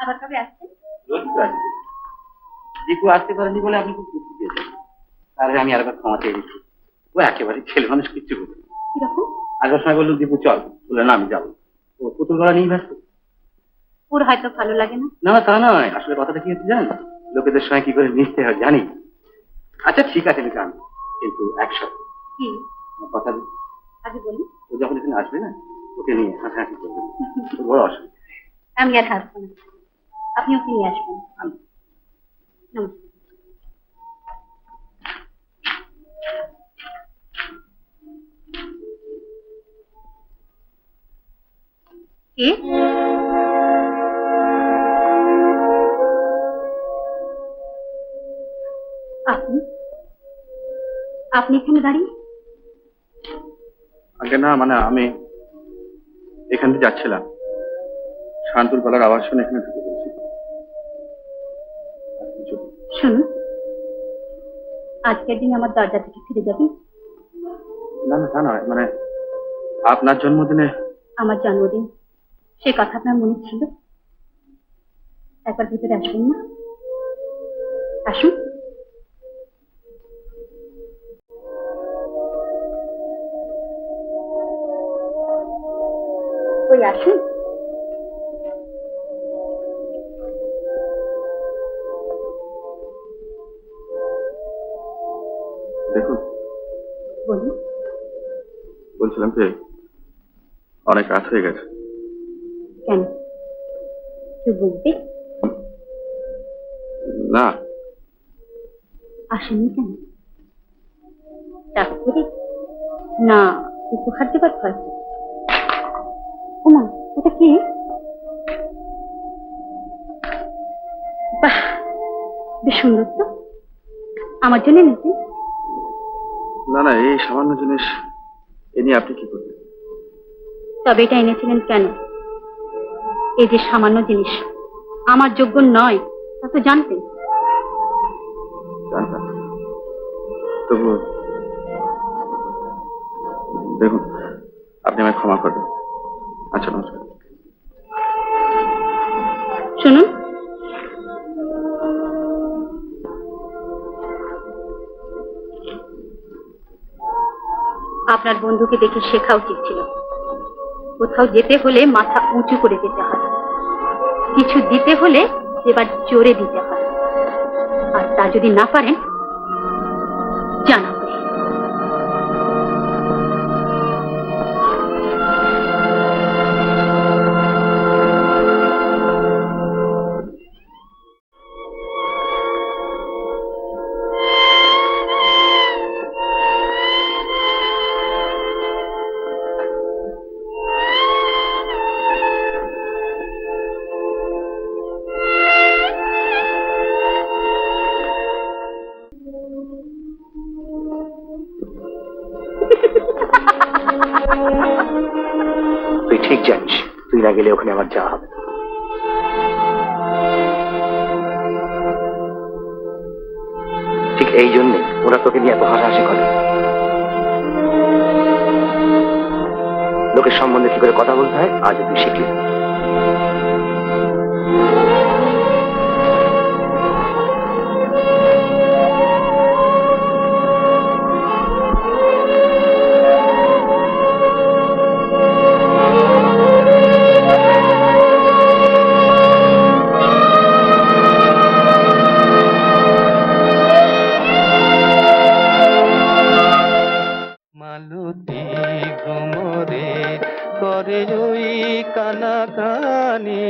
আবার কবে আসছেন? দীপু আসতে পারেনি বলে আপনি খুব খুশি পেয়েছেন। তাহলে আমি আরেকবার ক্ষমা চেয়ে দিচ্ছি। ও একেবারে ছেলে মানুষ কিচ্ছু বলে কিরকম? আগের সময় বললো দীপু চল, বলে না আমি যাবো। ও পুতুল গলা নিয়ে ব্যস্ত। ওর হয়তো ভালো লাগে না। না তা নয়, আসলে কথাটা কি হচ্ছে জানেন, লোকেদের সঙ্গে কি করে মিশতে হয় জানি। আচ্ছা ঠিক আছে আমি জানি, কিন্তু একসাথে কি কথা আগে বলি? ও যখন এখানে আসবে না, ওকে নিয়ে হাসাহাসি করবে, বড় অসুবিধা। আমি আর হাসবো না, আপনি ওকে নিয়ে আসবেন। নমস্কার। কে? আপনি আপনি এখানে দাঁড়িয়ে? আগে না, মানে আমি এখান থেকে যাচ্ছিলাম, শান্তুর গলার আওয়াজ শুনে এখানে ঢুকে পড়েছি। শুনুন, আজকের দিন আমার দরজা থেকে ফিরে যাবেন? না না তা নয়, মানে আপনার জন্মদিনে। আমার জন্মদিন, সে কথা আপনার মনে ছিল? একবার ভিতরে আসবেন না? আসুন। ওই আসুন। দেখুন, বলুন। বলছিলাম যে অনেক রাত হয়ে গেছে। কেন, কেউ বলবে? না। আসেননি কেন? রাগ করে না উপহার দেবার ভয়? ওমা, ওটা কি? বাহ, বেশ সুন্দর তো। আমার জন্য এনেছেন? না না, এই সামান্য জিনিস এ নিয়ে আপনি কি করবেন? তবে এটা এনেছিলেন কেন? এই যে সামান্য জিনিস আমার যোগ্য নয় তা তো জানতেন। জানতাম, তবু দেখুন, আপনি আমায় ক্ষমা করবেন। আচ্ছা নমস্কার। শুনুন, আপনার বন্ধুকে দেখে শেখা উচিত ছিল, কোথাও যেতে হলে মাথা উঁচু করে যেতে হয়, কিছু দিতে হলে এবার জোরে দিতে হয়, আর তা যদি না পারেন জানাবেন। তুই ঠিক জানিস, তুই না গেলে ওখানে আমার যাওয়া হবে। ঠিক এই জন্যে ওরা তোকে নিয়ে এত হাসাহাসি করে। লোকের সম্বন্ধে কি করে কথা বলতে হয় আজ তুই শিখলি। মালতী গোমরে করে ওই কানাকানি।